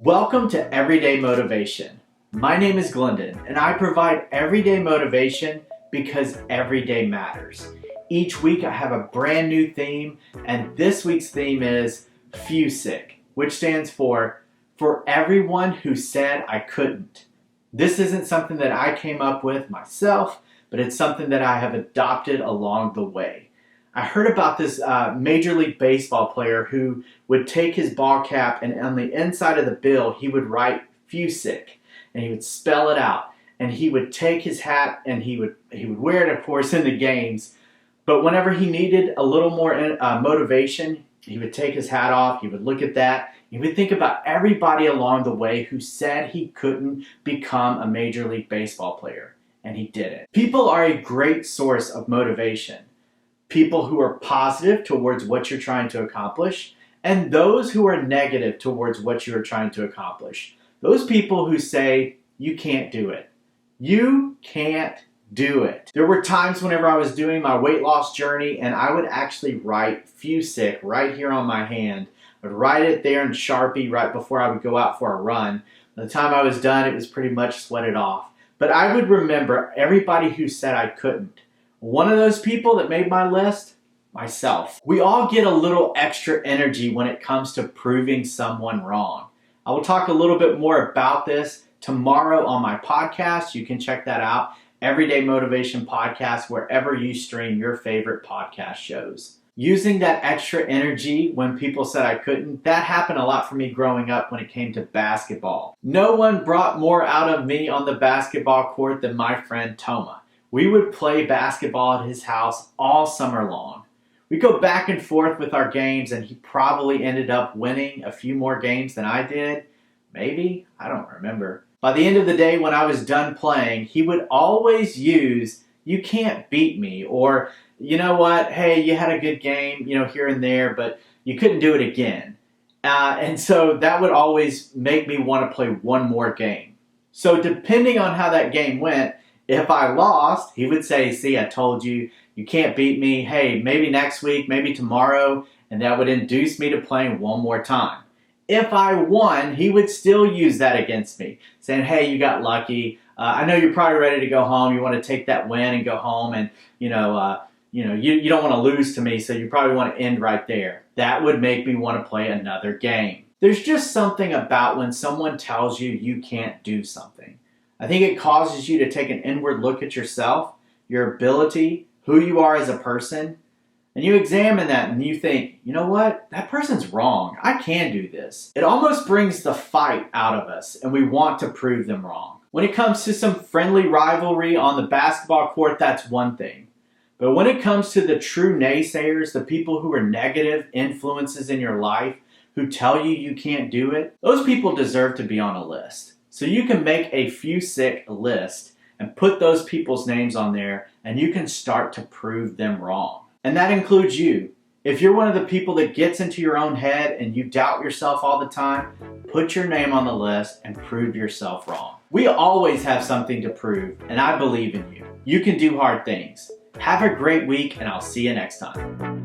Welcome to Everyday Motivation. My name is Glendon, and I provide everyday motivation because every day matters. Each week I have a brand new theme, and this week's theme is FEWSIC, which stands for everyone who said I couldn't. This isn't something that I came up with myself, but it's something that I have adopted along the way. I heard about this Major League Baseball player who would take his ball cap and on the inside of the bill he would write FEWSIC and he would spell it out, and he would take his hat and he would wear it, of course, in the games, but whenever he needed a little more motivation, he would take his hat off, he would look at that, he would think about everybody along the way who said he couldn't become a Major League Baseball player, and he did it. People are a great source of motivation. People who are positive towards what you're trying to accomplish, and those who are negative towards what you are trying to accomplish. Those people who say, you can't do it. You can't do it. There were times whenever I was doing my weight loss journey and I would actually write FEWSIC right here on my hand. I would write it there in Sharpie right before I would go out for a run. By the time I was done, it was pretty much sweated off. But I would remember everybody who said I couldn't. One of those people that made my list, myself. We all get a little extra energy when it comes to proving someone wrong. I will talk a little bit more about this tomorrow on my podcast. You can check that out, Everyday Motivation Podcast, wherever you stream your favorite podcast shows. Using that extra energy when people said I couldn't, that happened a lot for me growing up when it came to basketball. No one brought more out of me on the basketball court than my friend Toma. We would play basketball at his house all summer long. We'd go back and forth with our games, and he probably ended up winning a few more games than I did. Maybe? I don't remember. By the end of the day, when I was done playing, he would always use, you can't beat me, or, you know what, hey, you had a good game, here and there, but you couldn't do it again. And so that would always make me want to play one more game. So depending on how that game went, if I lost, he would say, see, I told you, you can't beat me. Hey, maybe next week, maybe tomorrow. And that would induce me to playing one more time. If I won, he would still use that against me, saying, hey, you got lucky. I know you're probably ready to go home. You want to take that win and go home. And, you don't want to lose to me, so you probably want to end right there. That would make me want to play another game. There's just something about when someone tells you you can't do something. I think it causes you to take an inward look at yourself, your ability, who you are as a person, and you examine that and you think, you know what, that person's wrong. I can do this. It almost brings the fight out of us, and we want to prove them wrong. When it comes to some friendly rivalry on the basketball court, that's one thing. But when it comes to the true naysayers, the people who are negative influences in your life, who tell you you can't do it, those people deserve to be on a list. So you can make a FEWSIC list and put those people's names on there, and you can start to prove them wrong. And that includes you. If you're one of the people that gets into your own head and you doubt yourself all the time, put your name on the list and prove yourself wrong. We always have something to prove, and I believe in you. You can do hard things. Have a great week, and I'll see you next time.